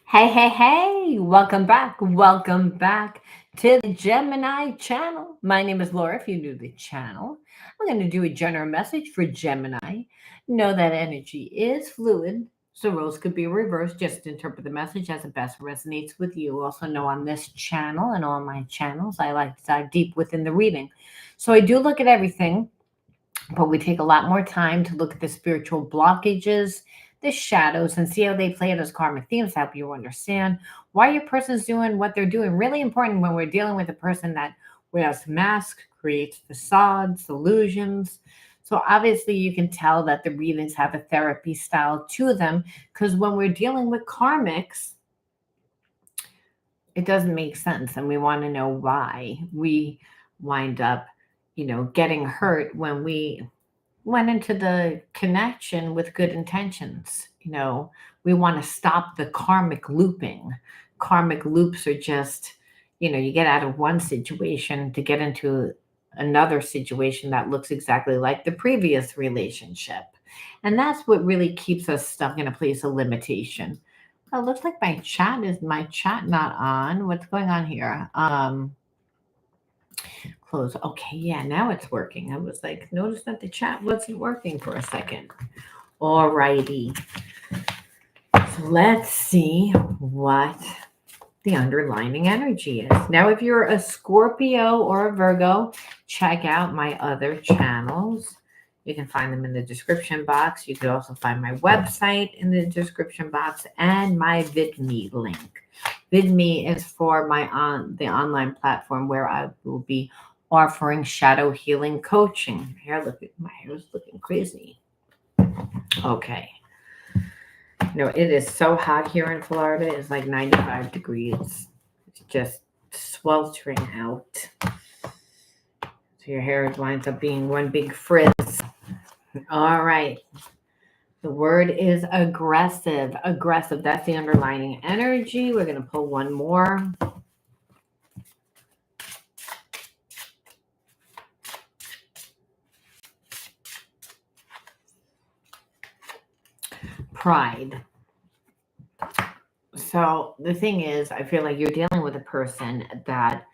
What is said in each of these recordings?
Hey, hey, hey, welcome back. Welcome back to the Gemini channel. My name is Laura. If you're new to the channel, I'm going to do a general message for Gemini. Know that energy is fluid, so roles could be reversed. Just interpret the message as it best resonates with you. Also, know on this channel and all my channels, I like to dive deep within the reading. So I do look at everything, but we take a lot more time to look at the spiritual blockages, the shadows, and see how they play out as karmic themes to help you understand why your person's doing what they're doing. Really important when we're dealing with a person that wears masks, creates facades, illusions. So obviously you can tell that the readings have a therapy style to them, because when we're dealing with karmics, it doesn't make sense, and we want to know why we wind up, getting hurt when we went into the connection with good intentions. We want to stop the karmic looping. Karmic loops are just, you get out of one situation to get into another situation that looks exactly like the previous relationship. And that's what really keeps us stuck in a place of limitation. Well, it looks like my chat not on. What's going on here? Close. Okay, yeah, now it's working. I was like, notice that the chat wasn't working for a second. Alrighty. So let's see what the underlining energy is. Now, if you're a Scorpio or a Virgo, check out my other channels. You can find them in the description box. You can also find my website in the description box and my Vidme link. Vidme is for the online platform where I will be offering shadow healing coaching. My hair is looking crazy. Okay. It is so hot here in Florida. It's like 95 degrees. It's just sweltering out. So your hair winds up being one big frizz. All right. The word is aggressive. Aggressive. That's the underlining energy. We're going to pull one more. Pride. So the thing is, I feel like you're dealing with a person that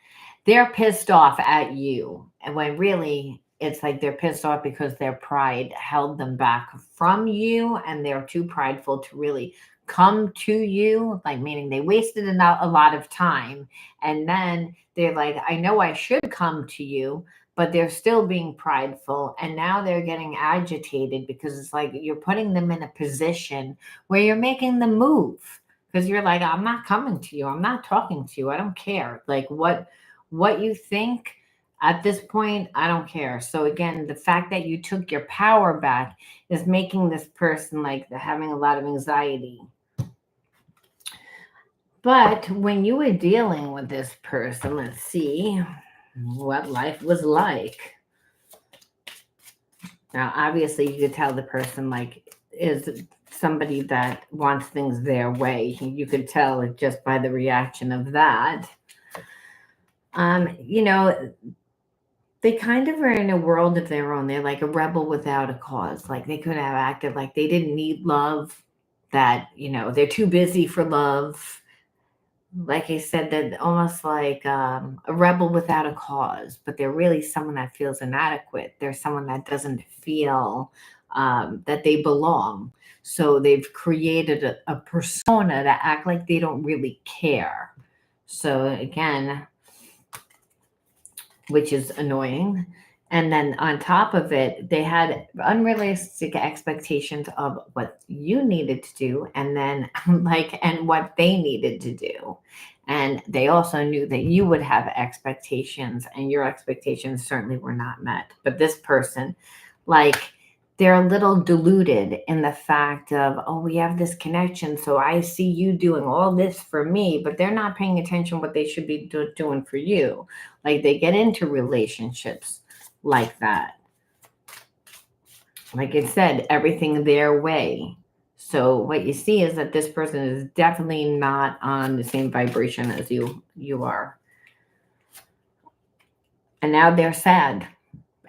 they're pissed off at you. And when really it's like they're pissed off because their pride held them back from you and they're too prideful to really come to you, like meaning they wasted a lot of time. And then they're like, I know I should come to you, but they're still being prideful. And now they're getting agitated because it's like you're putting them in a position where you're making them move. Because you're like, I'm not coming to you. I'm not talking to you. I don't care. Like what you think at this point, I don't care. So again, the fact that you took your power back is making this person like having a lot of anxiety. But when you were dealing with this person, let's see what life was like. Now, obviously, you could tell the person like is somebody that wants things their way. You could tell just by the reaction of that. You know, they kind of are in a world of their own. They're like a rebel without a cause. Like they could have acted like they didn't need love, that, they're too busy for love. Like I said, that almost like a rebel without a cause, but they're really someone that feels inadequate. They're someone that doesn't feel that they belong. So they've created a persona to act like they don't really care. So again, which is annoying. And then on top of it, they had unrealistic expectations of what you needed to do, and then and what they needed to do. And they also knew that you would have expectations, and your expectations certainly were not met. But this person, like, they're a little deluded in the fact of, oh, we have this connection, so I see you doing all this for me, but they're not paying attention what they should be doing for you. Like they get into relationships like that. Like I said, everything their way. So what you see is that this person is definitely not on the same vibration as you are. And now they're sad.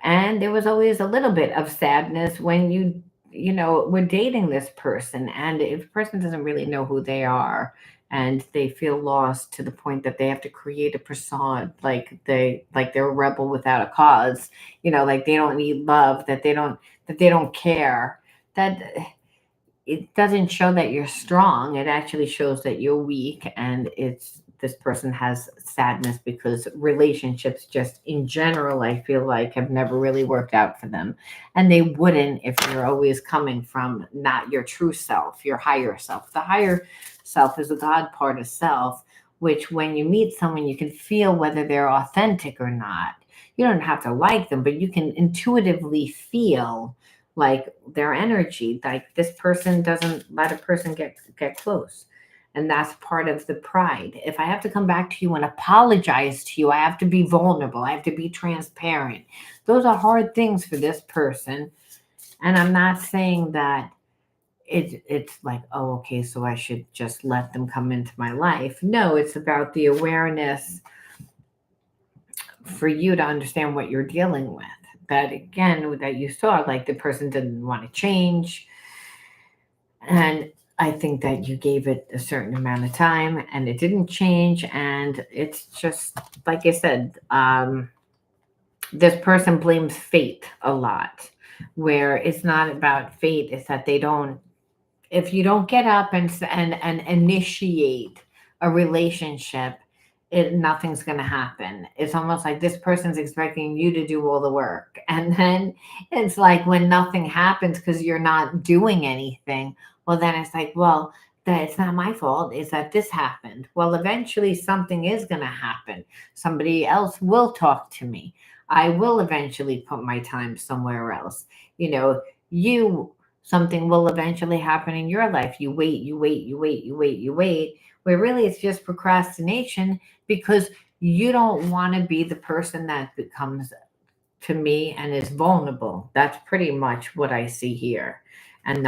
And there was always a little bit of sadness when we're dating this person. And if the person doesn't really know who they are and they feel lost to the point that they have to create a persona, like they're a rebel without a cause, like they don't need love, that they don't care. That it doesn't show that you're strong. It actually shows that you're weak, and it's this person has sadness because relationships just in general, I feel like, have never really worked out for them. And they wouldn't if you're always coming from not your true self, your higher self. The higher self is a God part of self, which when you meet someone, you can feel whether they're authentic or not. You don't have to like them, but you can intuitively feel like their energy, like this person doesn't let a person get close, and that's part of the pride. If I have to come back to you and apologize to you, I have to be vulnerable, I have to be transparent. Those are hard things for this person, and I'm not saying that it's like, oh, okay, so I should just let them come into my life. No, it's about the awareness for you to understand what you're dealing with. That again, that you saw, like the person didn't want to change. And I think that you gave it a certain amount of time and it didn't change. And it's just, like I said, this person blames fate a lot, where it's not about fate, it's that they don't, if you don't get up and initiate a relationship, nothing's going to happen. It's almost like this person's expecting you to do all the work, and then it's like when nothing happens because you're not doing anything, well then it's like, well, that it's not my fault, it's that this happened. Well, eventually something is going to happen. Somebody else will talk to me. I will eventually put my time somewhere else. You something will eventually happen in your life. You wait, you wait, you wait, you wait, you wait, where really it's just procrastination because you don't want to be the person that becomes to me and is vulnerable. That's pretty much what I see here. And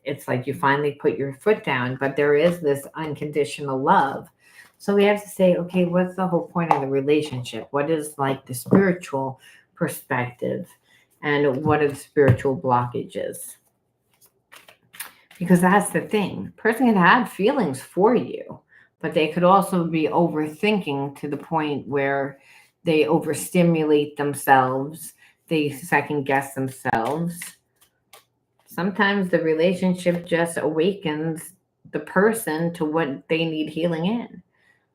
it's like you finally put your foot down, but there is this unconditional love. So we have to say, okay, what's the whole point of the relationship? What is like the spiritual perspective? And what are the spiritual blockages? Because that's the thing. Person can have feelings for you, but they could also be overthinking to the point where they overstimulate themselves, they second guess themselves. Sometimes the relationship just awakens the person to what they need healing in.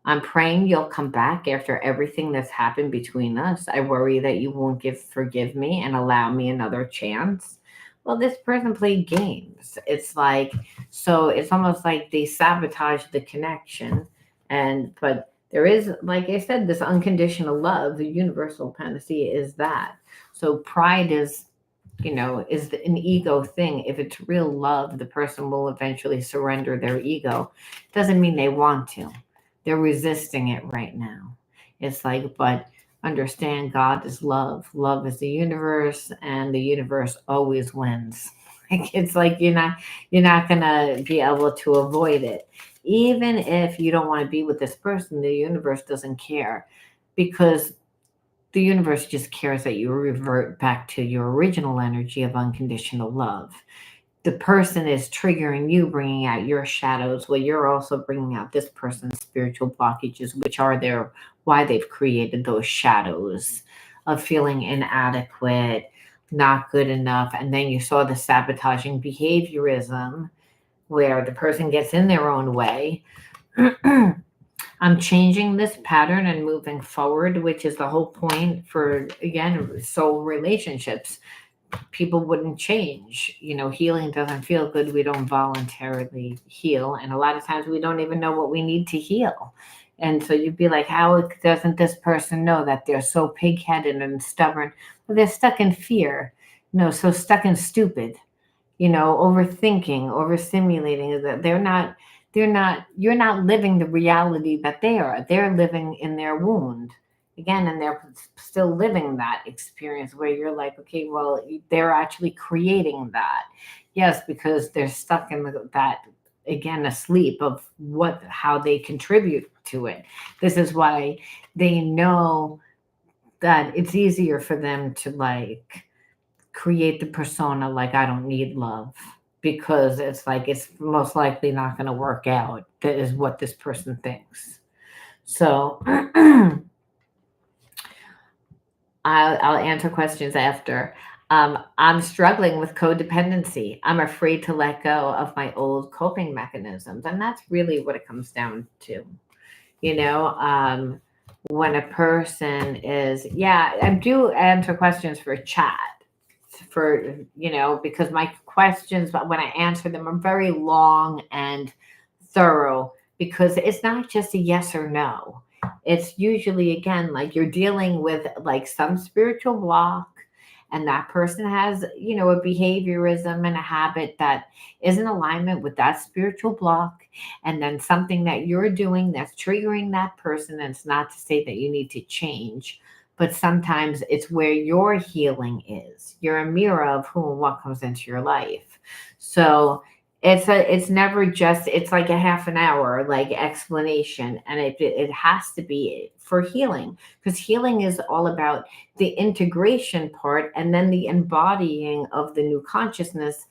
I'm praying you'll come back after everything that's happened between us. I worry that you won't forgive me and allow me another chance. Well, this person played games. It's like, so it's almost like they sabotage the connection. But there is, like I said, this unconditional love. The universal panacea is that. So pride is, an ego thing. If it's real love, the person will eventually surrender their ego. Doesn't mean they want to. They're resisting it right now. It's like, but understand God is love. Love is the universe, and the universe always wins. It's like you're not gonna be able to avoid it. Even if you don't want to be with this person, the universe doesn't care, because the universe just cares that you revert back to your original energy of unconditional love. The person is triggering you, bringing out your shadows. Well, you're also bringing out this person's spiritual blockages, which are why they've created those shadows of feeling inadequate, not good enough. And then you saw the sabotaging behaviorism where the person gets in their own way. I'm changing this pattern and moving forward, which is the whole point for, again, soul relationships. People wouldn't change. Healing doesn't feel good. We don't voluntarily heal. And a lot of times we don't even know what we need to heal. And so you'd be like, how doesn't this person know that they're so pig-headed and stubborn? Well, they're stuck in fear, so stuck in stupid, overthinking, overstimulating. That you're not living the reality that they are. They're living in their wound again, and they're still living that experience where you're like, okay, well, they're actually creating that. Yes, because they're stuck in that, again, asleep of how they contribute to it. This is why they know that it's easier for them to like create the persona like, I don't need love. because it's like it's most likely not going to work out. That is what this person thinks. So I'll answer questions after. I'm struggling with codependency. I'm afraid to let go of my old coping mechanisms. And that's really what it comes down to. You know, when a person is, yeah, I do answer questions for chat for, because my questions, but when I answer them are very long and thorough because it's not just a yes or no. It's usually, again, like you're dealing with like some spiritual block, and that person has, a behaviorism and a habit that is in alignment with that spiritual block. And then something that you're doing that's triggering that person. And it's not to say that you need to change, but sometimes it's where your healing is. You're a mirror of who and what comes into your life. So it's never just, it's like a half an hour like explanation, and it has to be for healing, because healing is all about the integration part and then the embodying of the new consciousness.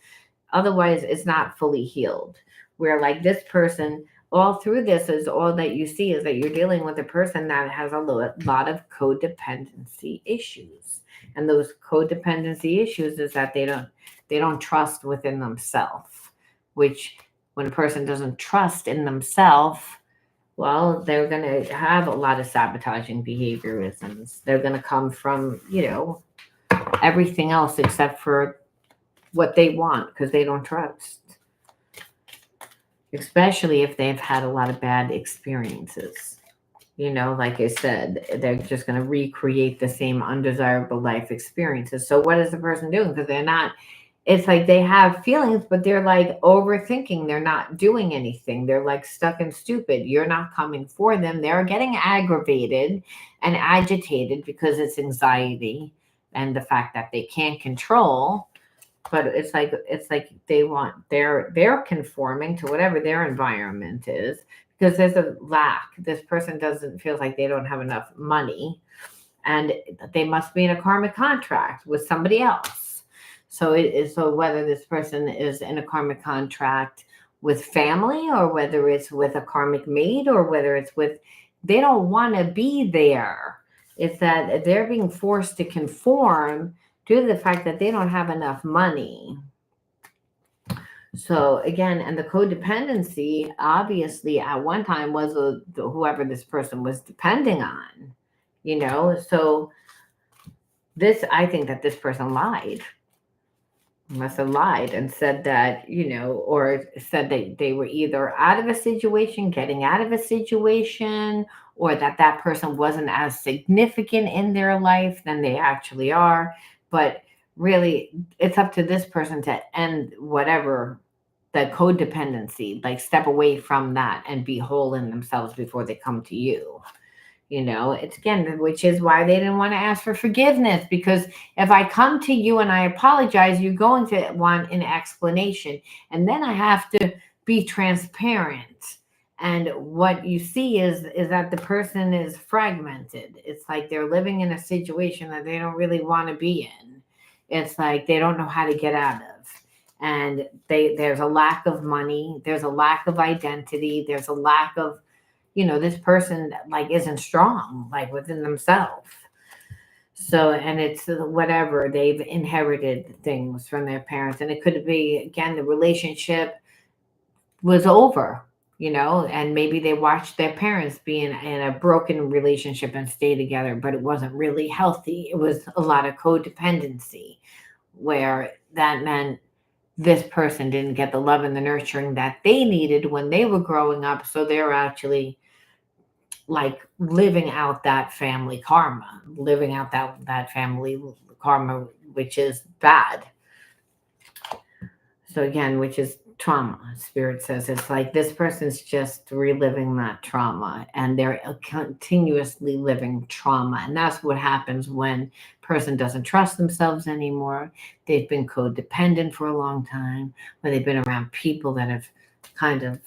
Otherwise it's not fully healed. Where like this person, all through this is all that you see is that you're dealing with a person that has a lot of codependency issues. And those codependency issues is that they don't trust within themselves, which when a person doesn't trust in themselves, well, they're going to have a lot of sabotaging behaviorisms. They're going to come from, everything else except for what they want because they don't trust, especially if they've had a lot of bad experiences. Like I said, they're just going to recreate the same undesirable life experiences. So what is the person doing? Because they're not, it's like they have feelings, but they're like overthinking. They're not doing anything. They're like stuck and stupid. You're not coming for them. They're getting aggravated and agitated because it's anxiety and the fact that they can't control. But it's like they're conforming to whatever their environment is, because there's a lack. This person doesn't feel like they don't have enough money, and they must be in a karmic contract with somebody else. So it is, so whether this person is in a karmic contract with family, or whether it's with a karmic mate, or whether it's with, they don't want to be there. It's that they're being forced to conform due to the fact that they don't have enough money. So again, and the codependency obviously at one time was whoever this person was depending on, So this, I think that this person must have lied and said that, or said that they were either out of a situation, getting out of a situation, or that person wasn't as significant in their life than they actually are. But really, it's up to this person to end whatever the codependency, like step away from that and be whole in themselves before they come to you. It's again, which is why they didn't want to ask for forgiveness, because if I come to you and I apologize, you're going to want an explanation. And then I have to be transparent. And what you see is that the person is fragmented. It's like they're living in a situation that they don't really want to be in. It's like they don't know how to get out of. And there's a lack of money. There's a lack of identity. There's a lack of, this person like isn't strong, like within themselves. So, and it's whatever, they've inherited things from their parents. And it could be, again, the relationship was over, and maybe they watched their parents be in a broken relationship and stay together, but it wasn't really healthy. It was a lot of codependency, where that meant this person didn't get the love and the nurturing that they needed when they were growing up. So they're actually like living out that family karma, which is bad. So again, which is trauma. Spirit says it's like this person's just reliving that trauma, and they're continuously living trauma. And that's what happens when a person doesn't trust themselves anymore. They've been codependent for a long time, or they've been around people that have kind of,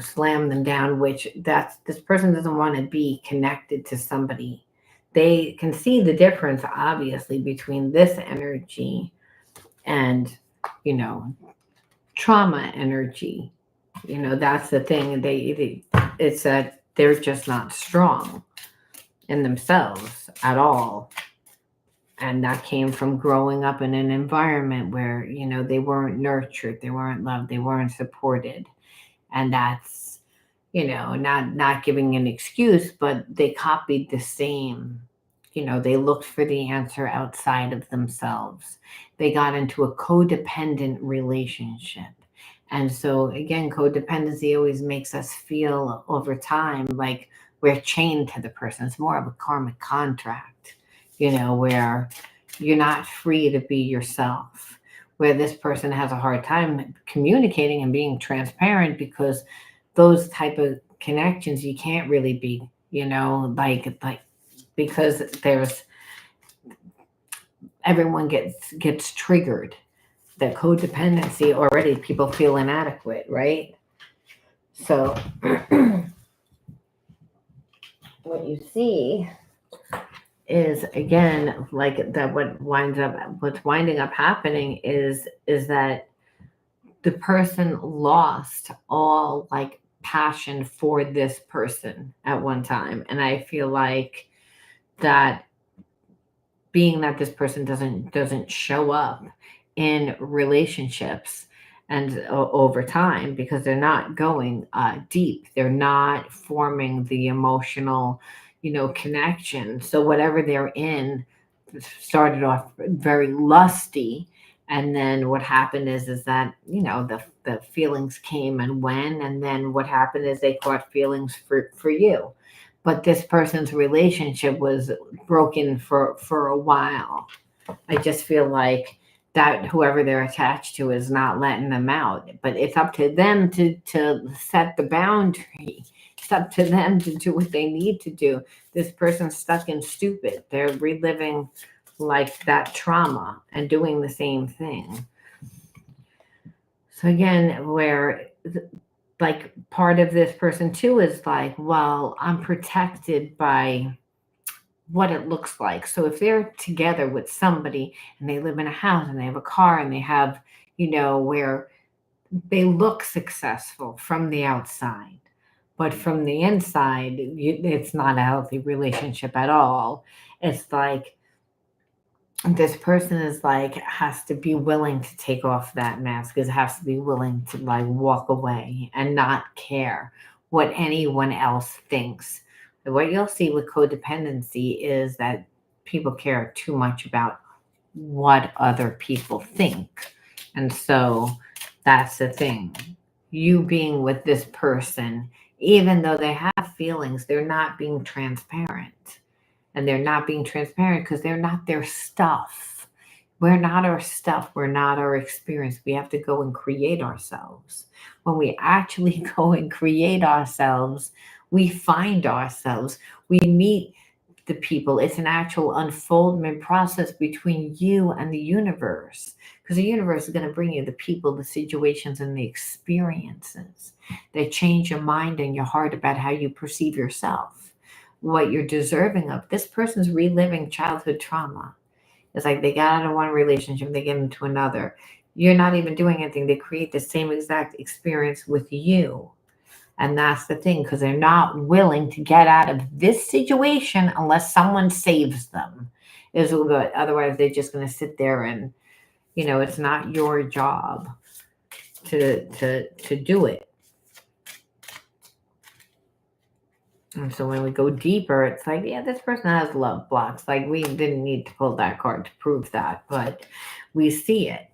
slammed them down, which this person doesn't want to be connected to somebody. They can see the difference, obviously, between this energy and, trauma energy. That's the thing. It's that they're just not strong in themselves at all. And that came from growing up in an environment where, they weren't nurtured, they weren't loved, they weren't supported. And that's, not giving an excuse, but they copied the same. They looked for the answer outside of themselves. They got into a codependent relationship. And so, again, codependency always makes us feel over time like we're chained to the person. It's more of a karmic contract, where you're not free to be yourself. Where this person has a hard time communicating and being transparent because those type of connections you can't really be, like because there's everyone gets triggered. The codependency already, people feel inadequate, right? So what you see is, again, like that what's winding up happening is that the person lost all like passion for this person at one time. And I feel like that, being that this person doesn't show up in relationships and over time, because they're not going deep, they're not forming the emotional, connection. So whatever they're in started off very lusty, and then what happened is that, the feelings came and went, and then what happened is they caught feelings for you. But this person's relationship was broken for a while. I just feel like that whoever they're attached to is not letting them out. But it's up to them to set the boundary. It's up to them to do what they need to do. This person's stuck in stupid. They're reliving like that trauma and doing the same thing. So again, where like part of this person too is like, well, I'm protected by what it looks like. So if they're together with somebody and they live in a house and they have a car and they have, where they look successful from the outside, but from the inside, it's not a healthy relationship at all. It's like this person is like, has to be willing to take off that mask, is has to be willing to like walk away and not care what anyone else thinks. What you'll see with codependency is that people care too much about what other people think. And so that's the thing. You being with this person, even though they have feelings, they're not being transparent. And they're not being transparent because they're not their stuff. We're not our stuff. We're not our experience. We have to go and create ourselves. When we actually go and create ourselves, we find ourselves. We meet the people. It's an actual unfoldment process between you and the universe. Because the universe is going to bring you the people, the situations, and the experiences that change your mind and your heart about how you perceive yourself, what you're deserving of. This person's reliving childhood trauma. It's like they got out of one relationship, they get into another. You're not even doing anything. They create the same exact experience with you. And that's the thing, because they're not willing to get out of this situation unless someone saves them. Is good. Otherwise, they're just going to sit there and, it's not your job to do it. And so when we go deeper, it's like, yeah, this person has love blocks. Like, we didn't need to pull that card to prove that, but we see it.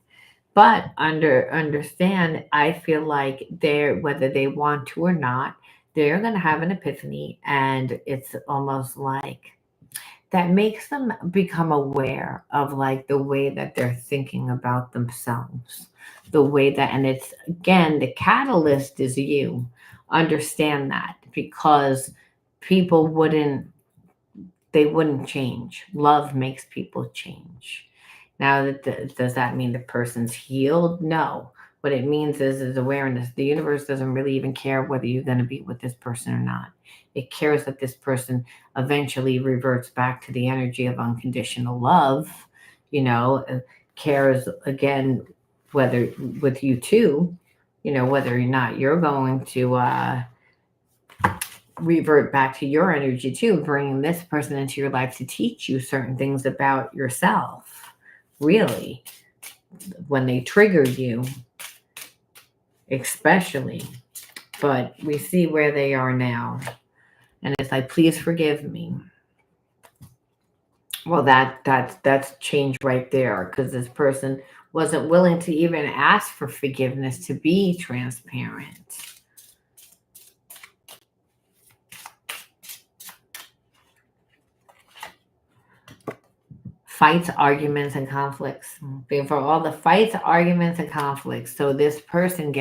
But understand, I feel like whether they want to or not, they're going to have an epiphany, and it's almost like that makes them become aware of like the way that they're thinking about themselves, the way that, and it's, again, the catalyst is you. Understand that, because people they wouldn't change. Love makes people change. Now, does that mean the person's healed? No. What it means is awareness. The universe doesn't really even care whether you're going to be with this person or not. It cares that this person eventually reverts back to the energy of unconditional love, cares, again, whether with you too, whether or not you're going to revert back to your energy too, bringing this person into your life to teach you certain things about yourself, really, when they triggered you, especially. But we see where they are now. And it's like, please forgive me. Well, that's change right there, because this person wasn't willing to even ask for forgiveness, to be transparent. Fights, arguments, and conflicts. For all the fights, arguments, and conflicts. So this person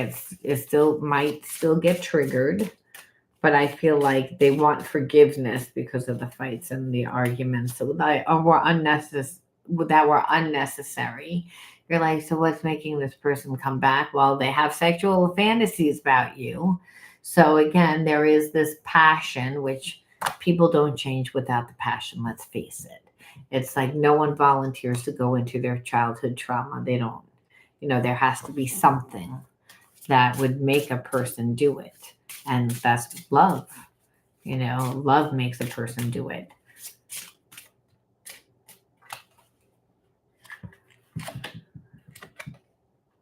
might still get triggered, but I feel like they want forgiveness because of the fights and the arguments that were unnecessary. You're like, so what's making this person come back? Well, they have sexual fantasies about you. So again, there is this passion, which people don't change without the passion. Let's face it. It's like no one volunteers to go into their childhood trauma. They don't. There has to be something that would make a person do it. And that's love. Love makes a person do it.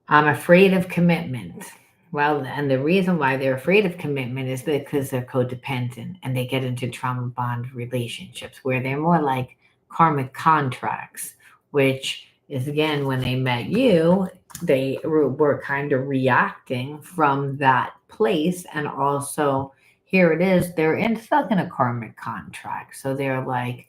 I'm afraid of commitment. Well, and the reason why they're afraid of commitment is because they're codependent and they get into trauma bond relationships where they're more like karmic contracts, which is, again, when they met you, they were kind of reacting from that place. And also, here it is, they're stuck in a karmic contract. So they're like,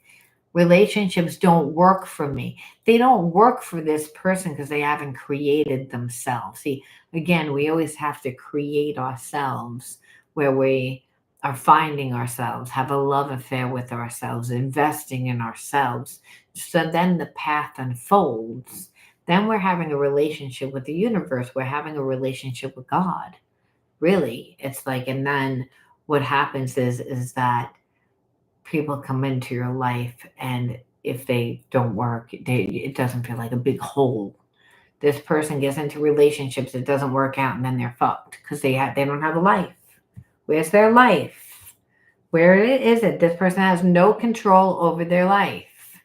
relationships don't work for me. They don't work for this person because they haven't created themselves. See, again, we always have to create ourselves, where we are finding ourselves, have a love affair with ourselves, investing in ourselves. So then the path unfolds. Then we're having a relationship with the universe. We're having a relationship with God. Really, it's like, and then what happens is that people come into your life, and if they don't work, it doesn't feel like a big hole. This person gets into relationships, it doesn't work out, and then they're fucked because they don't have a life. Where's their life? Where is it? This person has no control over their life.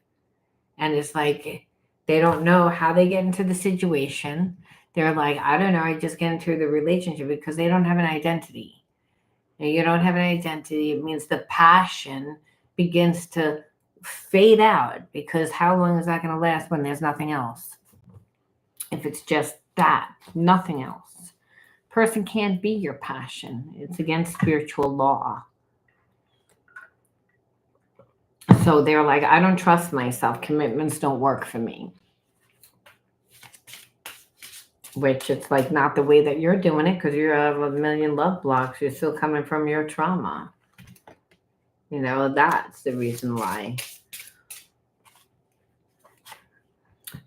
And it's like, they don't know how they get into the situation. They're like, I don't know, I just get into the relationship, because they don't have an identity. And you don't have an identity, it means the passion begins to fade out, because how long is that going to last when there's nothing else? If it's just that, nothing else. Person can't be your passion. It's against spiritual law. So they're like, I don't trust myself. Commitments don't work for me. Which it's like not the way that you're doing it, because you have a million love blocks. You're still coming from your trauma. That's the reason why.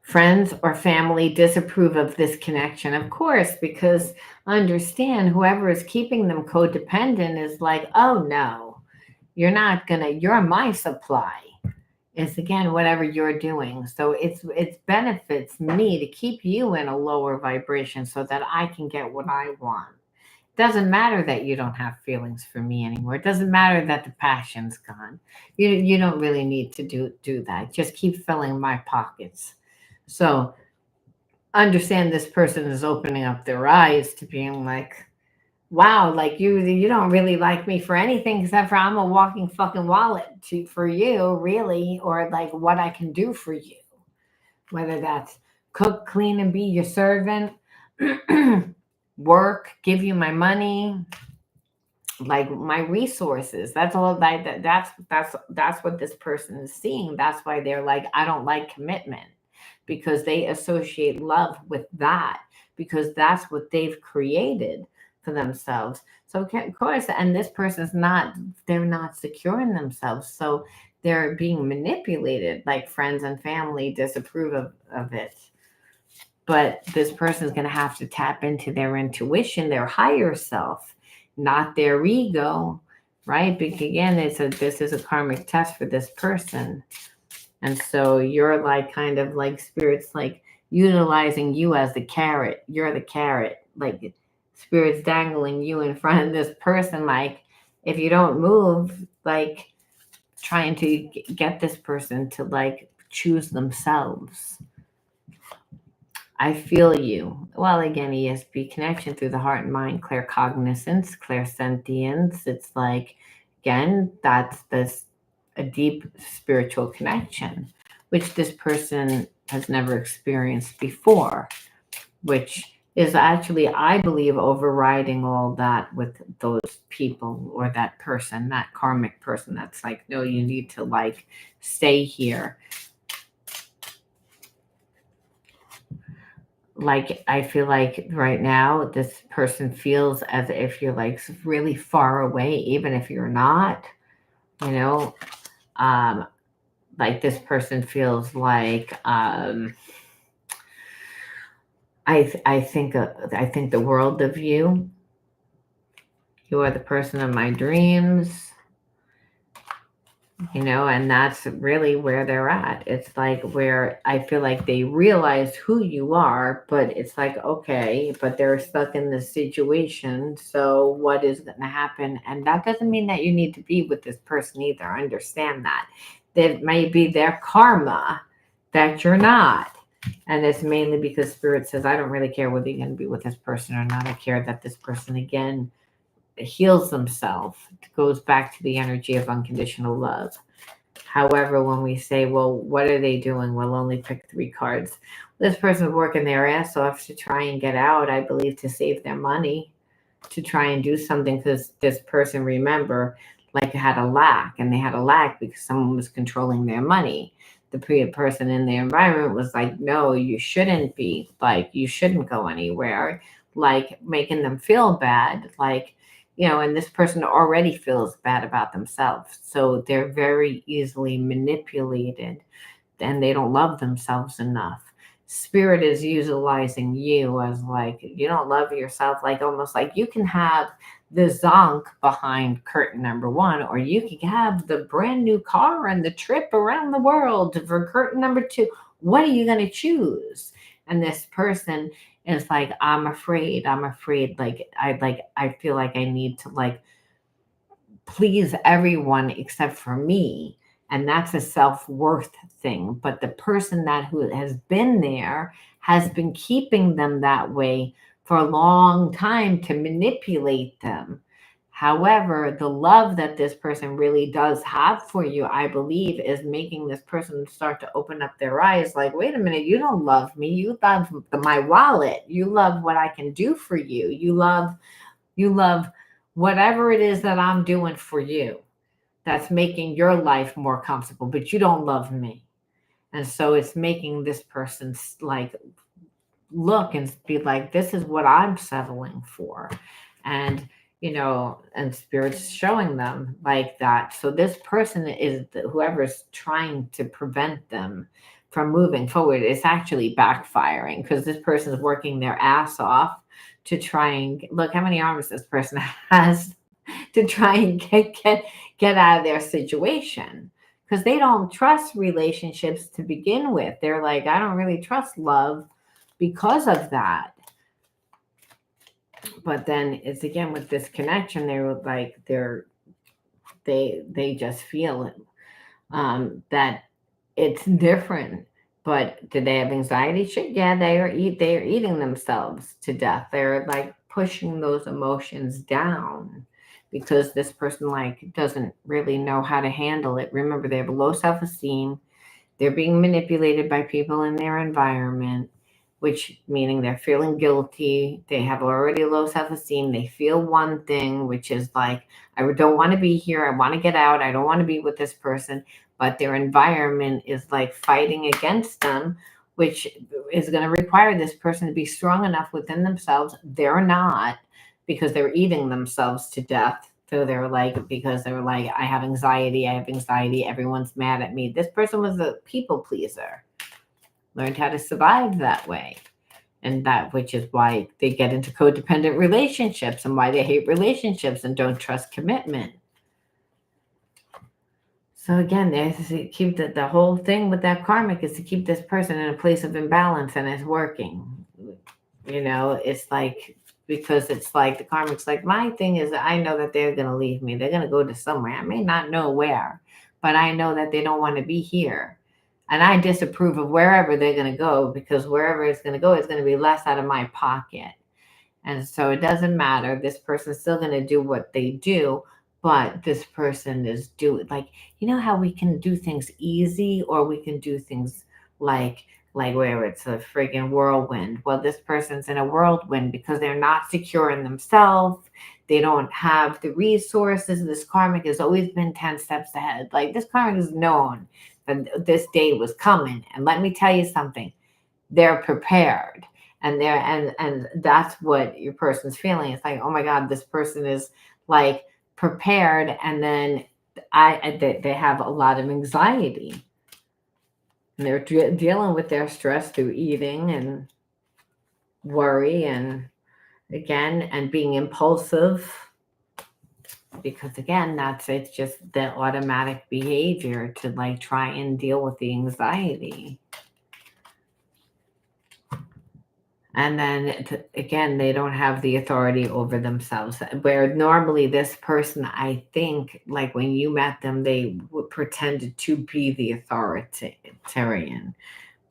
Friends or family disapprove of this connection, of course, because understand, whoever is keeping them codependent is like, oh no, you're my supply. It's, again, whatever you're doing. So it benefits me to keep you in a lower vibration so that I can get what I want. Doesn't matter that you don't have feelings for me anymore. It doesn't matter that the passion's gone. You don't really need to do that. Just keep filling my pockets. So understand, this person is opening up their eyes to being like, wow, like you don't really like me for anything except for I'm a walking fucking wallet for you, really, or like what I can do for you. Whether that's cook, clean, and be your servant, work, give you my money, like my resources. That's all that's what this person is seeing. That's why they're like, I don't like commitment, because they associate love with that, because that's what they've created for themselves. So of course, and this person's they're not secure in themselves. So they're being manipulated, like friends and family disapprove of it. But this person's going to have to tap into their intuition, their higher self, not their ego, right? Because again, this is a karmic test for this person. And so you're like, kind of like, spirit's like utilizing you as the carrot. You're the carrot. Like spirit's dangling you in front of this person. Like if you don't move, like trying to get this person to like choose themselves. I feel you. Well, again, ESP connection through the heart and mind, claircognizance, clairsentience. It's like, again, that's this a deep spiritual connection, which this person has never experienced before, which is actually, I believe, overriding all that with those people or that person, that karmic person that's like, no, you need to like stay here. Like I feel like right now this person feels as if you're like really far away, even if you're not, you know. um like this person feels like I think the world of you. You are the person of my dreams, and that's really where they're at. It's like where I feel like they realize who you are, but it's like, okay, but they're stuck in this situation. So what is going to happen? And that doesn't mean that you need to be with this person either. Understand that. That may be their karma that you're not. And it's mainly because Spirit says, I don't really care whether you're going to be with this person or not. I care that this person, again, heals themselves, goes back to the energy of unconditional love. However, when we say, well, what are they doing? We'll only pick 3 cards. This person's working their ass off to try and get out, I believe, to save their money, to try and do something, because this person, remember, like had a lack, and they had a lack because someone was controlling their money. The person in the environment was like, no, you shouldn't be, like, you shouldn't go anywhere, like making them feel bad, like, and this person already feels bad about themselves. So they're very easily manipulated and they don't love themselves enough. Spirit is utilizing you as like, you don't love yourself, like almost like you can have the zonk behind curtain number 1, or you can have the brand new car and the trip around the world for curtain number 2. What are you going to choose? And this person is like, I'm afraid. I feel like I need to like please everyone except for me. And that's a self-worth thing. But the person who has been there has been keeping them that way for a long time to manipulate them. However, the love that this person really does have for you, I believe, is making this person start to open up their eyes. Like, wait a minute, you don't love me. You love my wallet. You love what I can do for you. You love whatever it is that I'm doing for you that's making your life more comfortable, but you don't love me. And so it's making this person like look and be like, this is what I'm settling for. And, and Spirit's showing them like that. So this person is whoever's trying to prevent them from moving forward is actually backfiring, because this person is working their ass off to try and look how many arms this person has to try and get out of their situation, because they don't trust relationships to begin with. They're like, I don't really trust love because of that. But then it's again with this connection, they just feel it, that it's different. But do they have anxiety? Shit, yeah, they are eating themselves to death. They're like pushing those emotions down because this person like doesn't really know how to handle it. Remember, they have a low self-esteem. They're being manipulated by people in their environment, which meaning they're feeling guilty. They have already low self-esteem. They feel one thing, which is like, I don't want to be here. I want to get out. I don't want to be with this person. But their environment is like fighting against them, which is going to require this person to be strong enough within themselves. They're not, because they're eating themselves to death. So they're like, because they're like, I have anxiety. Everyone's mad at me. This person was a people pleaser, learned how to survive that way. And that, which is why they get into codependent relationships and why they hate relationships and don't trust commitment. So again, there's to keep the whole thing with that karmic is to keep this person in a place of imbalance, and it's working. It's like, because it's like the karmic's like, my thing is, I know that they're gonna leave me. They're gonna go to somewhere. I may not know where, but I know that they don't want to be here. And I disapprove of wherever they're gonna go, because wherever it's gonna go, it's gonna be less out of my pocket. And so it doesn't matter. This person's still going to do what they do, but this person is doing, like, how we can do things easy, or we can do things like where it's a friggin' whirlwind. Well, this person's in a whirlwind because they're not secure in themselves. They don't have the resources. This karmic has always been 10 steps ahead. Like, this karmic has known that this day was coming. And let me tell you something, they're prepared, and that's what your person's feeling. It's like, oh my god, this person is like prepared, and then they have a lot of anxiety, and they're dealing with their stress through eating and worry, and again, and being impulsive, because again, it's just the automatic behavior to like try and deal with the anxiety. And then again, they don't have the authority over themselves. Where normally this person, I think, like when you met them, they pretended to be the authoritarian.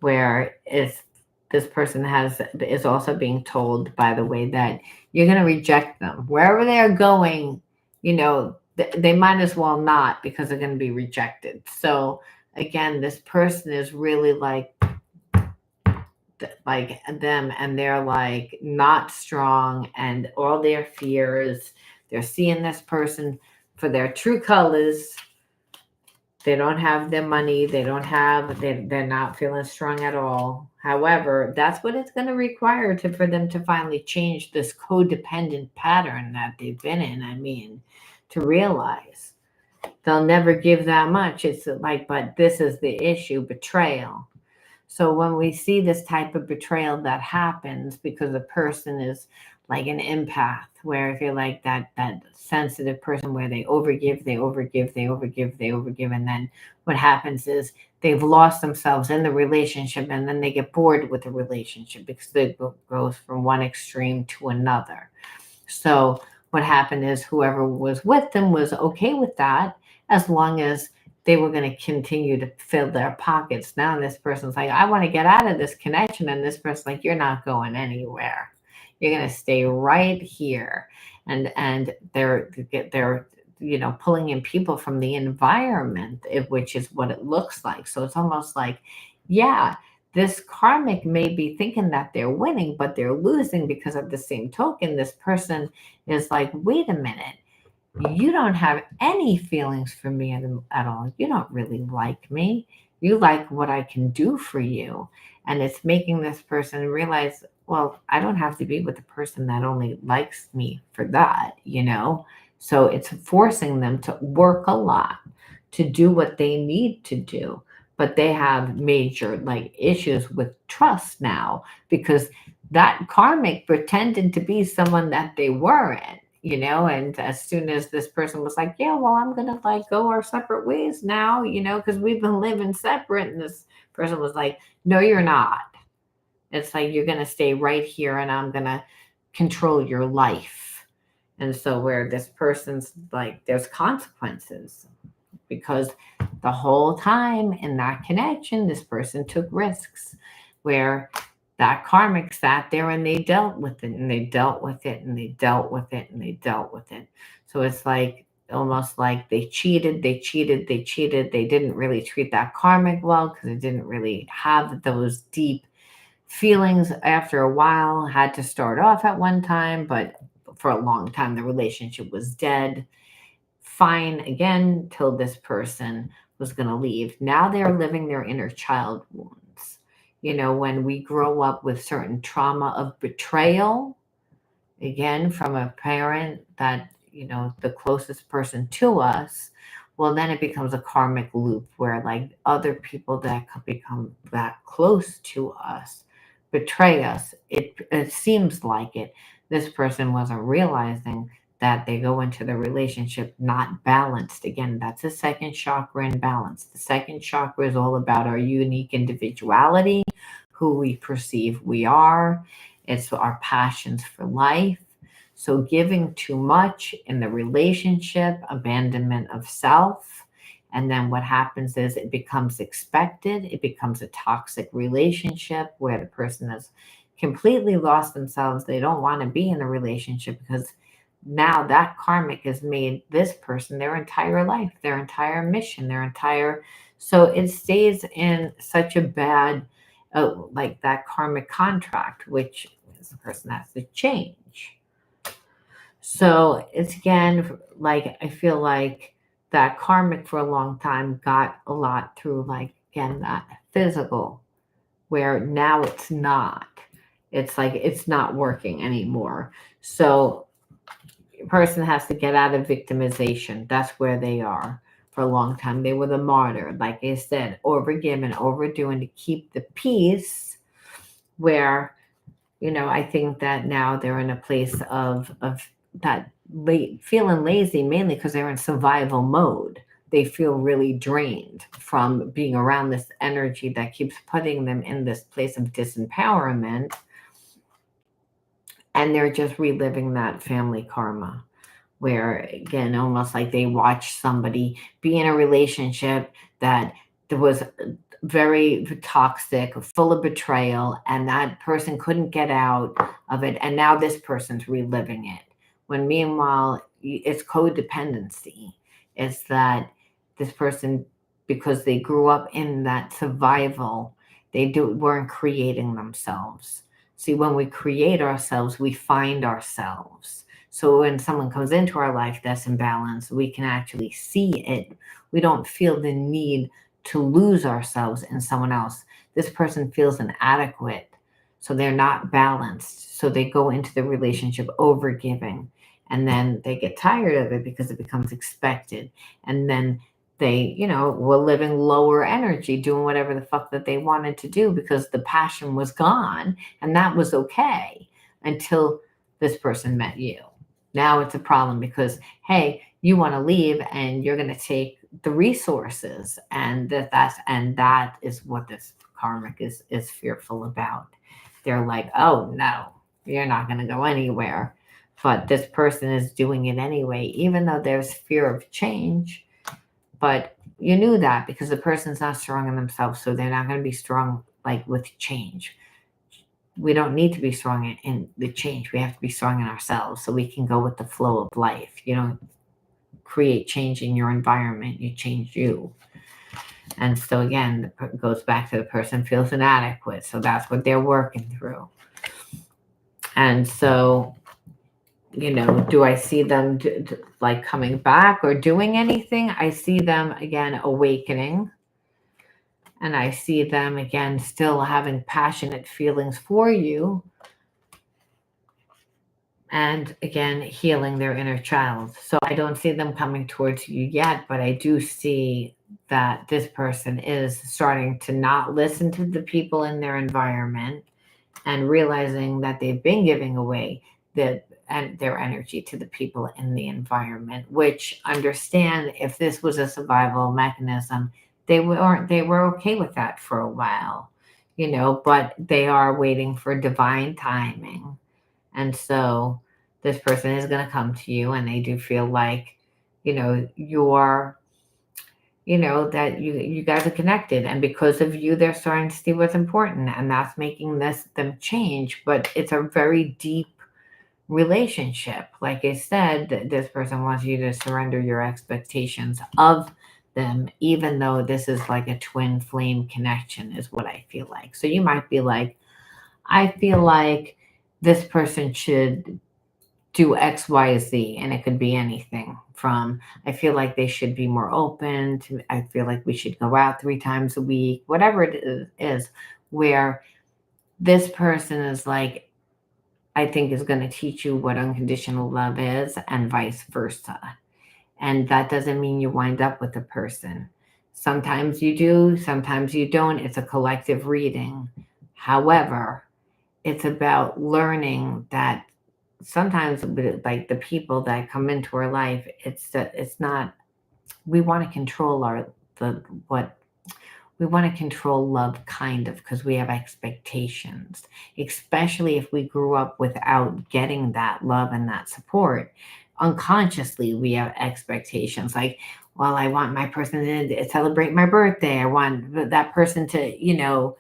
Where if this person is also being told, by the way, that you're going to reject them wherever they're going. They might as well not, because they're going to be rejected. So again, this person is really like them, and they're like not strong, and all their fears, they're seeing this person for their true colors. They don't have their money, they're not feeling strong at all. However, that's what it's going to require for them to finally change this codependent pattern that they've been in. I mean, to realize they'll never give that much. It's like, but this is the issue: betrayal. So when we see this type of betrayal that happens because a person is like an empath, where if you're like that sensitive person where they overgive, they overgive, they overgive, they overgive, and then what happens is they've lost themselves in the relationship, and then they get bored with the relationship because it goes from one extreme to another. So what happened is whoever was with them was okay with that, as long as they were going to continue to fill their pockets. Now this person's like, I want to get out of this connection. And this person's like, you're not going anywhere. You're going to stay right here. And they're pulling in people from the environment, which is what it looks like. So it's almost like, yeah, this karmic may be thinking that they're winning, but they're losing, because of the same token, this person is like, wait a minute, you don't have any feelings for me at all. You don't really like me. You like what I can do for you. And it's making this person realize, well, I don't have to be with the person that only likes me for that. So it's forcing them to work a lot to do what they need to do. But they have major like issues with trust now, because that karmic pretended to be someone that they weren't. And as soon as this person was like, yeah, well, I'm gonna like go our separate ways now, because we've been living separate, and this person was like, no, you're not. It's like, you're gonna stay right here, and I'm gonna control your life. And so where this person's like, there's consequences, because the whole time in that connection, this person took risks, where that karmic sat there and they dealt with it, and they dealt with it, and they dealt with it, and they dealt with it. So it's like almost like they cheated, they cheated, they cheated. They didn't really treat that karmic well, because it didn't really have those deep feelings. After a while, had to start off at one time, but for a long time the relationship was dead. Fine again till this person was going to leave. Now they're living their inner child wounds. When we grow up with certain trauma of betrayal, again, from a parent that, the closest person to us, well, then it becomes a karmic loop where like other people that could become that close to us betray us. It seems like it. This person wasn't realizing that they go into the relationship not balanced. Again, that's a second chakra imbalance. The second chakra is all about our unique individuality, who we perceive we are. It's our passions for life. So giving too much in the relationship, abandonment of self. And then what happens is it becomes expected. It becomes a toxic relationship where the person has completely lost themselves. They don't want to be in a relationship because now that karmic has made this person their entire life, their entire mission, their entire. So it stays in such a bad, like that karmic contract, which the person has to change. So it's again, like, I feel like that karmic for a long time got a lot through, like, again, that physical, where now it's not. It's like it's not working anymore. So a person has to get out of victimization. That's where they are. For a long time, they were the martyr, like I said, overgiving, overdoing to keep the peace. Where, I think that now they're in a place of that feeling lazy, mainly because they're in survival mode. They feel really drained from being around this energy that keeps putting them in this place of disempowerment, and they're just reliving that family karma, where again, almost like they watch somebody be in a relationship that was very toxic, full of betrayal, and that person couldn't get out of it, and now this person's reliving it, when meanwhile it's codependency. It's that this person, because they grew up in that survival, weren't creating themselves. See, when we create ourselves, we find ourselves. So when someone comes into our life that's imbalanced, we can actually see it. We don't feel the need to lose ourselves in someone else. This person feels inadequate, so they're not balanced. So they go into the relationship overgiving, and then they get tired of it because it becomes expected. And then they, were living lower energy, doing whatever the fuck that they wanted to do because the passion was gone, and that was okay until this person met you. Now it's a problem because, hey, you want to leave and you're going to take the resources, and that is what this karmic is fearful about. They're like, oh no, you're not going to go anywhere. But this person is doing it anyway, even though there's fear of change. But you knew that because the person's not strong in themselves, so they're not going to be strong like with change. We don't need to be strong in the change. We have to be strong in ourselves so we can go with the flow of life. You don't create change in your environment, you change you. And so again, it goes back to the person feels inadequate. So that's what they're working through. And so, do I see them like coming back or doing anything? I see them again awakening. And I see them again still having passionate feelings for you. And again, healing their inner child. So I don't see them coming towards you yet, but I do see that this person is starting to not listen to the people in their environment and realizing that they've been giving away their energy to the people in the environment, which understand if this was a survival mechanism, they were okay with that for a while, but they are waiting for divine timing. And so this person is going to come to you, and they do feel like, you're, that you guys are connected. And because of you, they're starting to see what's important. And that's making them change. But it's a very deep relationship. Like I said, this person wants you to surrender your expectations of them, even though this is like a twin flame connection, is what I feel like. So you might be like, I feel like this person should do X, Y, Z, and it could be anything from, I feel like they should be more open to, I feel like we should go out 3 times a week, whatever it is, where this person is like, I think is going to teach you what unconditional love is, and vice versa. And that doesn't mean you wind up with a person. Sometimes you do, sometimes you don't. It's a collective reading. However, it's about learning that sometimes like the people that come into our life, it's not, we want to control the what we want to control love, kind of, because we have expectations, especially if we grew up without getting that love and that support. Unconsciously we have expectations like, well, I want my person to celebrate my birthday, I want that person to,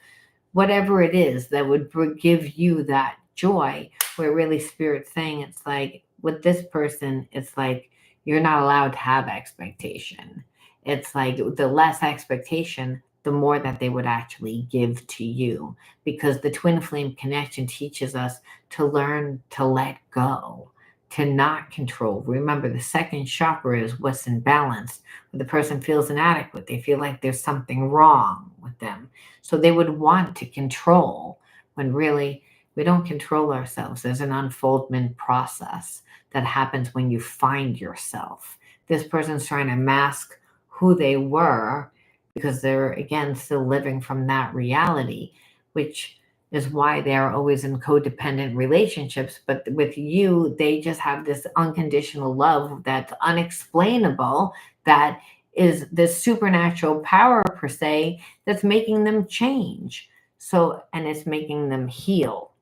whatever it is that would give you that joy, where really spirit's saying, it's like with this person, it's like you're not allowed to have expectation. It's like the less expectation, the more that they would actually give to you, because the twin flame connection teaches us to learn to let go, to not control. Remember, the second chakra is what's in balance. When the person feels inadequate, they feel like there's something wrong with them, so they would want to control, when really we don't control ourselves. There's an unfoldment process that happens when you find yourself. This person's trying to mask who they were because they're, again, still living from that reality, which is why they're always in codependent relationships. But with you, they just have this unconditional love that's unexplainable, that is this supernatural power per se, that's making them change. So, and it's making them heal.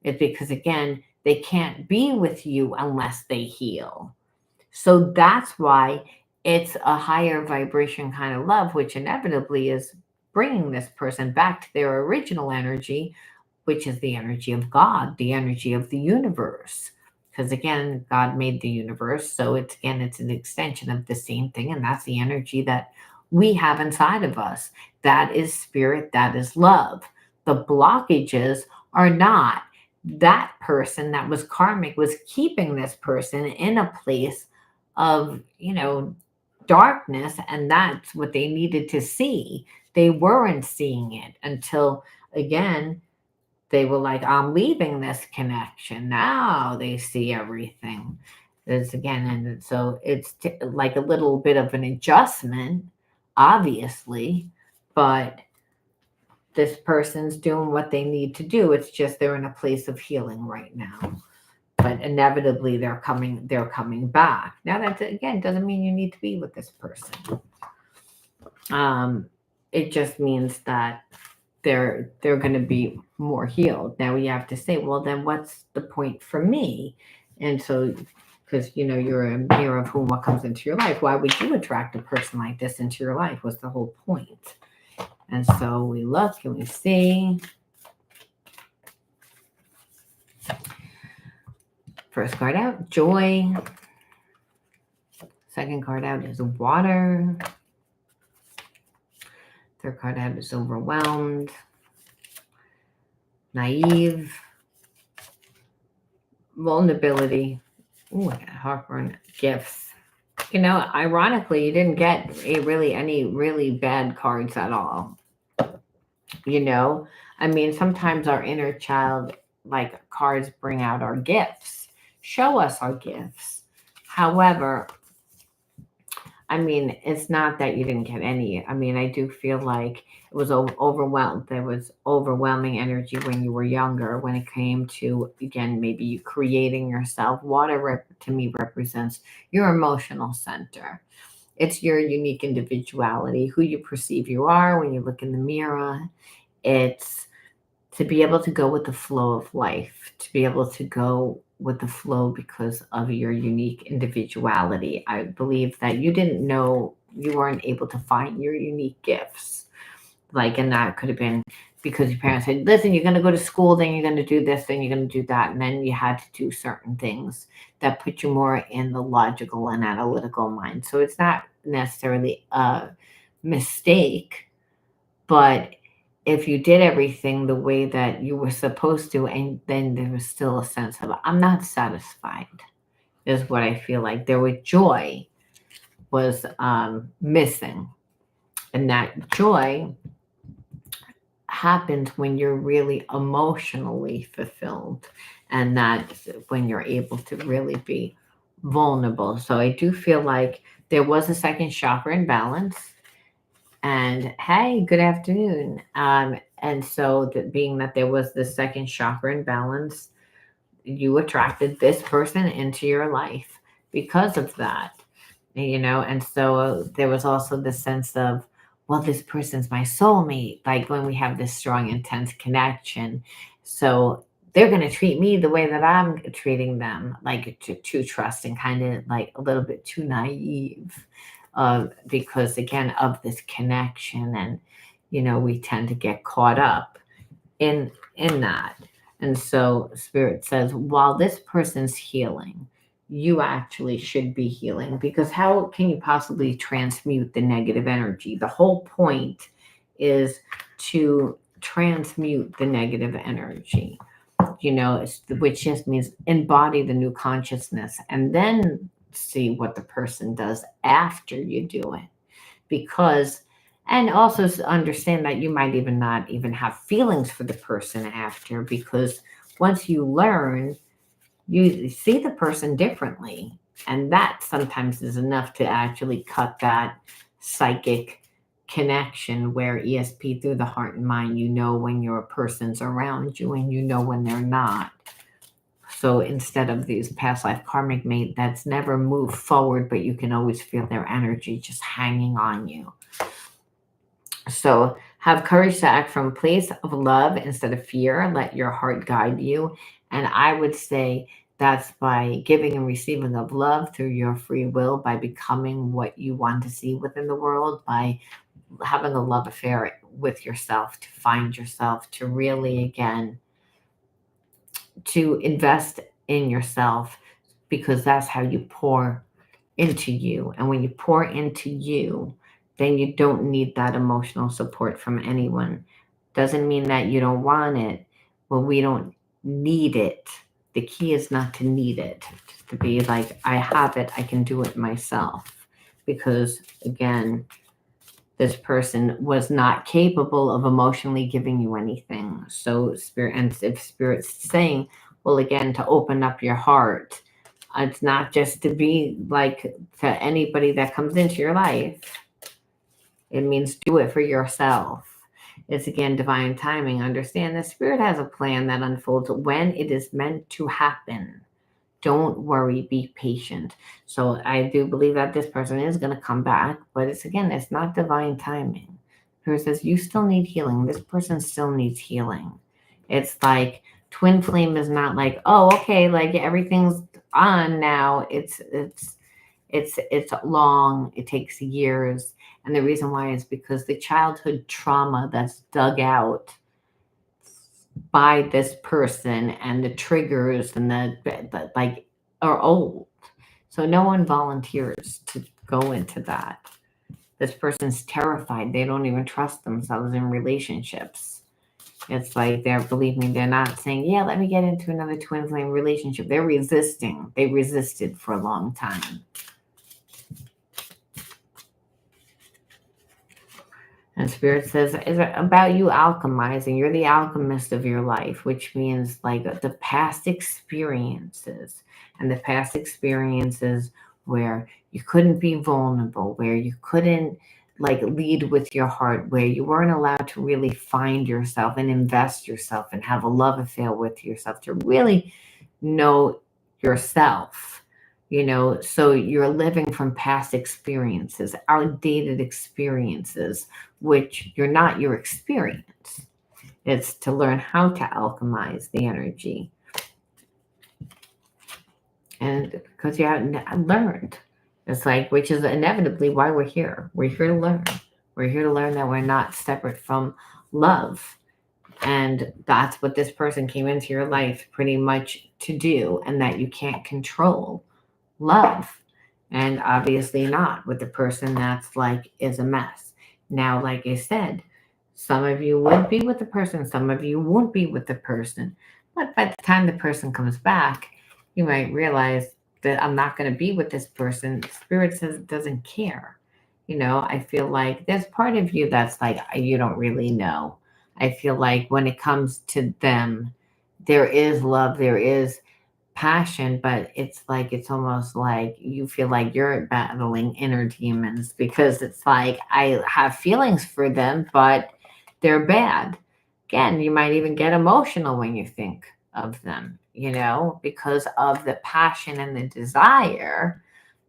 It's because, again, they can't be with you unless they heal. So that's why it's a higher vibration kind of love, which inevitably is bringing this person back to their original energy, which is the energy of God, the energy of the universe. Because again, God made the universe. So it's, again, it's an extension of the same thing. And that's the energy that we have inside of us. That is spirit, that is love. The blockages are not. That person that was karmic was keeping this person in a place of, darkness, and that's what they needed to see. They weren't seeing it until, again, they were like, I'm leaving this connection. Now they see everything. It's, again, and so it's like a little bit of an adjustment, obviously, but this person's doing what they need to do. It's just they're in a place of healing right now. But inevitably they're coming back. Now that, again, doesn't mean you need to be with this person. It just means that they're going to be more healed. Now you have to say, well, then what's the point for me? And so, because you're a mirror of whom what comes into your life. Why would you attract a person like this into your life? Was the whole point. And so we look and we see. First card out, joy. Second card out is water. Third card out is overwhelmed, naive, vulnerability. Ooh, I got heartburn, gifts. Ironically, you didn't get any really bad cards at all. I mean, sometimes our inner child, like, cards bring out our gifts, show us our gifts. However, I mean, it's not that you didn't get any. I mean, I do feel like it was overwhelmed. There was overwhelming energy when you were younger, when it came to, again, maybe you creating yourself. Water to me represents your emotional center. It's your unique individuality, who you perceive you are when you look in the mirror. It's to be able to go with the flow of life, to be able to go with the flow because of your unique individuality. I believe that you didn't know, you weren't able to find your unique gifts. Like, and that could have been because your parents said, listen, you're going to go to school, then you're going to do this, then you're going to do that. And then you had to do certain things that put you more in the logical and analytical mind. So it's not necessarily a mistake, but if you did everything the way that you were supposed to, and then there was still a sense of, I'm not satisfied, is what I feel like. There was joy was missing. And that joy happens when you're really emotionally fulfilled. And that's when you're able to really be vulnerable. So I do feel like there was a second chakra imbalance. And hey, good afternoon. And so, being that there was the second chakra imbalance, you attracted this person into your life because of that, and so there was also the sense of, well, this person's my soulmate, like when we have this strong intense connection, so they're going to treat me the way that I'm treating them, like too trusting, kind of like a little bit too naive, because again of this connection, and we tend to get caught up in that. And so spirit says, while this person's healing, you actually should be healing, because how can you possibly transmute the negative energy? The whole point is to transmute the negative energy, which just means embody the new consciousness and then see what the person does after you do it. Because and also understand that you might even not even have feelings for the person after, because once you learn, you see the person differently, and that sometimes is enough to actually cut that psychic connection where ESP through the heart and mind, when your person's around you and when they're not. So instead of these past life karmic mate that's never moved forward, but you can always feel their energy just hanging on you. So have courage to act from a place of love instead of fear. Let your heart guide you. And I would say that's by giving and receiving of love through your free will, by becoming what you want to see within the world, by having a love affair with yourself, to find yourself, to really, again, to invest in yourself, because that's how you pour into you. And when you pour into you, then you don't need that emotional support from anyone. Doesn't mean that you don't want it. Well, we don't need it. The key is not to need it, just to be like, I have it, I can do it myself. Because again, this person was not capable of emotionally giving you anything. So spirit, and if spirit's saying, well, again, to open up your heart, it's not just to be like to anybody that comes into your life. It means do it for yourself. It's again divine timing. Understand the spirit has a plan that unfolds when it is meant to happen. Don't worry, be patient. So I do believe that this person is going to come back, but it's not divine timing. Spirit says you still need healing. This person still needs healing. It's like twin flame is not like, oh, okay, like everything's on now. It's long. It takes years. And the reason why is because the childhood trauma that's dug out by this person and the triggers and the like are old. So no one volunteers to go into that. This person's terrified. They don't even trust themselves in relationships. It's like believe me, they're not saying, yeah, let me get into another twin flame relationship. They're resisting. They resisted for a long time. And Spirit says, it's about you alchemizing. You're the alchemist of your life, which means like the past experiences, and the past experiences where you couldn't be vulnerable, where you couldn't like lead with your heart, where you weren't allowed to really find yourself and invest yourself and have a love affair with yourself, to really know yourself. So you're living from past experiences, outdated experiences, which you're not your experience. It's to learn how to alchemize the energy. And because you haven't learned, it's like, which is inevitably why we're here. We're here to learn. We're here to learn that we're not separate from love. And that's what this person came into your life pretty much to do, and that you can't control love. And obviously not with the person that's like is a mess. Now, like I said, some of you would be with the person, some of you won't be with the person. But by the time the person comes back, you might realize that I'm not going to be with this person. Spirit says it doesn't care. I feel like there's part of you that's like, you don't really know. I feel like when it comes to them, there is love, there is passion, but it's almost like you feel like you're battling inner demons, because it's like, I have feelings for them, but they're bad. Again, you might even get emotional when you think of them. because of the passion and the desire.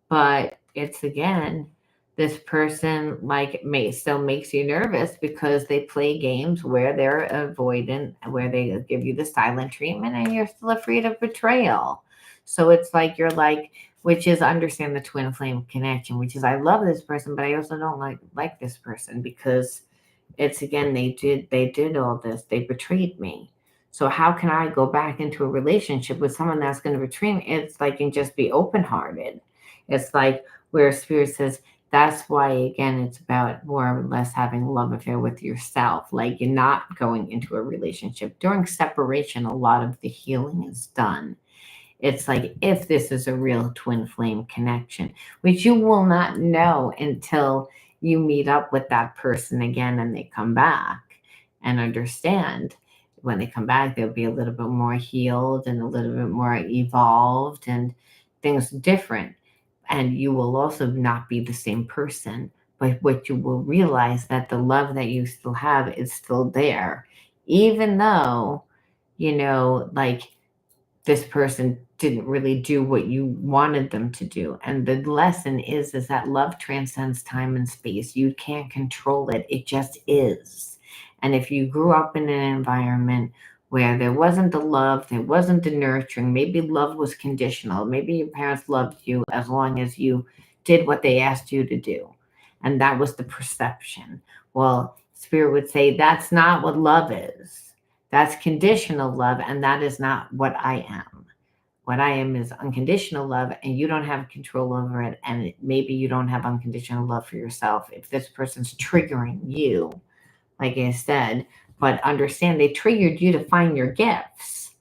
But it's again, this person like may still makes you nervous because they play games where they're avoidant, where they give you the silent treatment, and you're still afraid of betrayal. So it's like you're like, which is understand the twin flame connection, which is I love this person, but I also don't like this person because it's again they did all this, they betrayed me. So how can I go back into a relationship with someone that's going to betray me? It's like and just be open hearted. It's like where spirit says that's why again it's about more or less having a love affair with yourself. Like you're not going into a relationship. During separation, a lot of the healing is done. It's like if this is a real twin flame connection, which you will not know until you meet up with that person again and they come back and understand. When they come back, they'll be a little bit more healed and a little bit more evolved and things different. And you will also not be the same person. But what you will realize that the love that you still have is still there, even though, like this person didn't really do what you wanted them to do. And the lesson is that love transcends time and space. You can't control it. It just is. And if you grew up in an environment where there wasn't the love, there wasn't the nurturing, maybe love was conditional. Maybe your parents loved you as long as you did what they asked you to do. And that was the perception. Well, Spirit would say that's not what love is. That's conditional love, and that is not what I am. What I am is unconditional love, and you don't have control over it. And maybe you don't have unconditional love for yourself. If this person's triggering you, like I said, but understand they triggered you to find your gifts,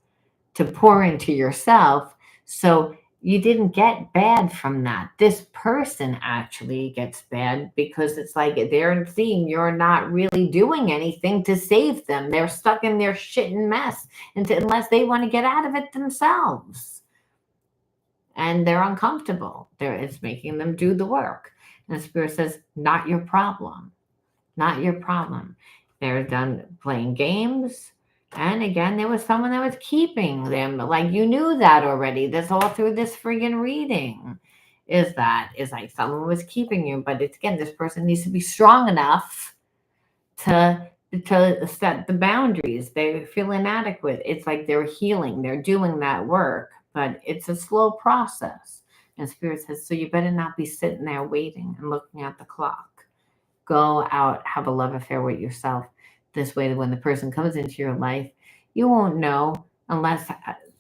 to pour into yourself. So you didn't get bad from that. This person actually gets bad because it's like they're seeing you're not really doing anything to save them. They're stuck in their shit and mess unless they want to get out of it themselves. And they're uncomfortable. It's making them do the work. And the spirit says, not your problem. Not your problem. They're done playing games. And again, there was someone that was keeping them. Like you knew that already. That's all through this friggin' reading. Is like someone was keeping you. But it's again, this person needs to be strong enough to set the boundaries. They feel inadequate. It's like they're healing. They're doing that work. But it's a slow process. And Spirit says, so you better not be sitting there waiting and looking at the clock. Go out, have a love affair with yourself. This way, when the person comes into your life, you won't know unless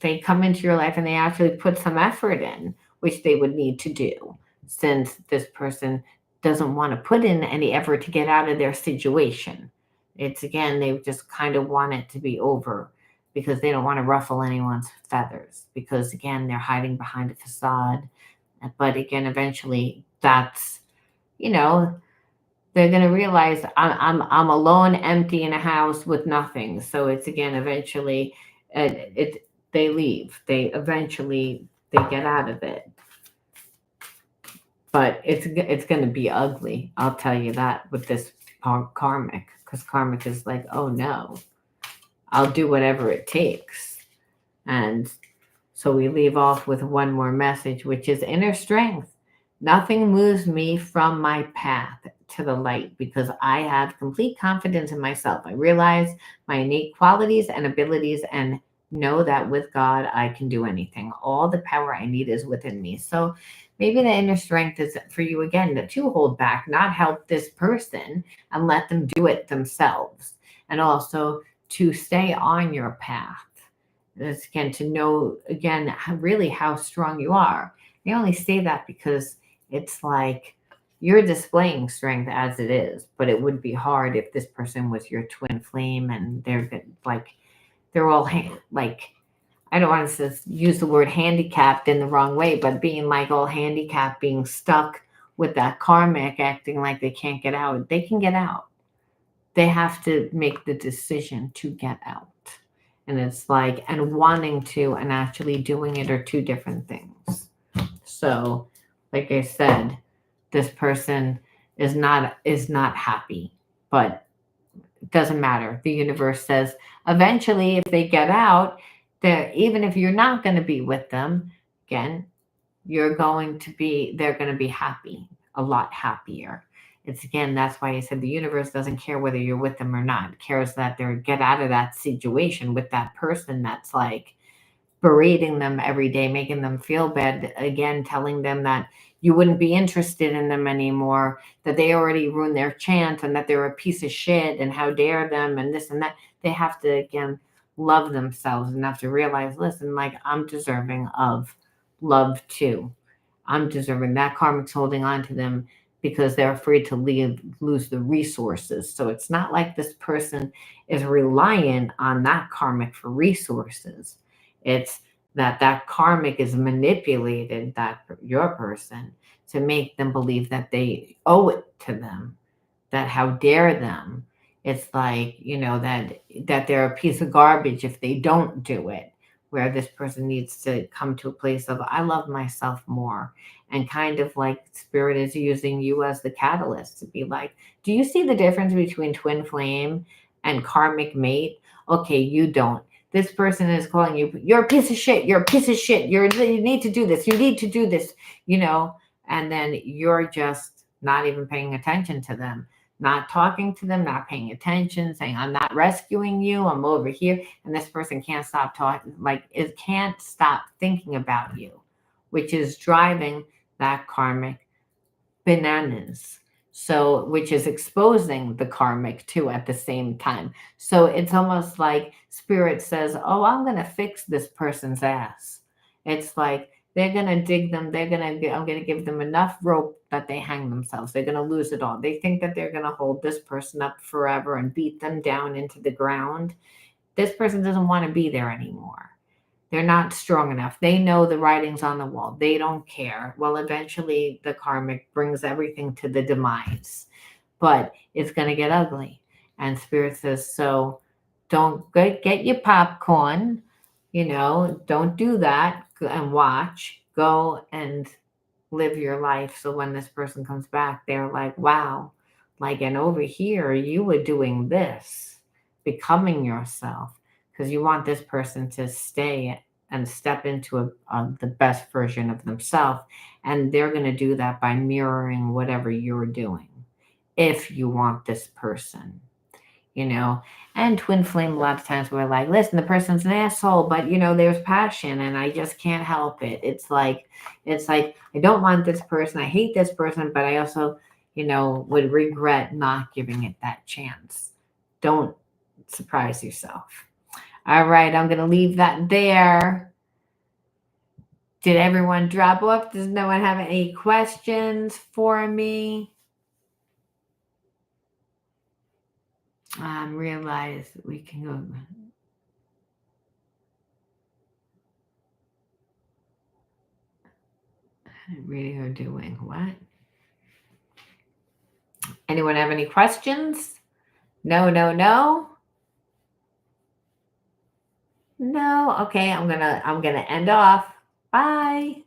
they come into your life and they actually put some effort in, which they would need to do, since this person doesn't want to put in any effort to get out of their situation. It's again, they just kind of want it to be over because they don't want to ruffle anyone's feathers because again, they're hiding behind a facade. But again, eventually that's, they're going to realize I'm alone, empty in a house with nothing. So it's again, eventually they leave. They get out of it. But it's going to be ugly. I'll tell you that with this karmic, because karmic is like, oh no, I'll do whatever it takes. And so we leave off with one more message, which is inner strength. Nothing moves me from my path to the light because I have complete confidence in myself. I realize my innate qualities and abilities and know that with God, I can do anything. All the power I need is within me. So maybe the inner strength is for you again to hold back, not help this person and let them do it themselves. And also to stay on your path. This again, to know again, really how strong you are. I only say that because it's like you're displaying strength as it is, but it would be hard if this person was your twin flame and they're all like, I don't want to use the word handicapped in the wrong way, but being like all handicapped, being stuck with that karmic, acting like they can't get out. They can get out. They have to make the decision to get out. And it's like, and wanting to and actually doing it are two different things. So, like I said, this person is not happy, but it doesn't matter. The universe says eventually if they get out, even if you're not going to be with them, again, they're going to be happy, a lot happier. It's again, that's why I said the universe doesn't care whether you're with them or not. It cares that they're get out of that situation with that person that's like berating them every day, making them feel bad, again, telling them that you wouldn't be interested in them anymore, that they already ruined their chance and that they're a piece of shit and how dare them and this and that. They have to, again, love themselves and have to realize, listen, like I'm deserving of love too. I'm deserving. That karmic's holding on to them because they're afraid to lose the resources. So it's not like this person is reliant on that karmic for resources. It's that karmic is manipulated that your person to make them believe that they owe it to them, that how dare them. It's like, that they're a piece of garbage if they don't do it, where this person needs to come to a place of I love myself more, and kind of like spirit is using you as the catalyst to be like, do you see the difference between twin flame and karmic mate? Okay, you don't. This person is calling you, you're a piece of shit, you're a piece of shit, you need to do this, you need to do this, and then you're just not even paying attention to them, not talking to them, not paying attention, saying, I'm not rescuing you, I'm over here. And this person can't stop talking, like it can't stop thinking about you, which is driving that karmic bananas. So, which is exposing the karmic too at the same time. So it's almost like spirit says, oh, I'm going to fix this person's ass. It's like, they're going to dig them. I'm going to give them enough rope that they hang themselves. They're going to lose it all. They think that they're going to hold this person up forever and beat them down into the ground. This person doesn't want to be there anymore. They're not strong enough. They know the writing's on the wall. They don't care. Well, eventually the karmic brings everything to the demise, but it's going to get ugly. And spirit says, so don't get your popcorn, don't do that and watch. Go and live your life. So when this person comes back, they're like, wow, like, and over here, you were doing this, becoming yourself, because you want this person to stay and step into the best version of themselves. And they're going to do that by mirroring whatever you're doing, if you want this person. And twin flame, a lot of times we're like, listen, the person's an asshole, but there's passion and I just can't help it. It's like I don't want this person, I hate this person, but I also would regret not giving it that chance. Don't surprise yourself. All right, I'm going to leave that there. Did everyone drop off? Does no one have any questions for me? Realize we can go. Reading or doing what? Anyone have any questions? No. No. Okay, I'm gonna end off. Bye.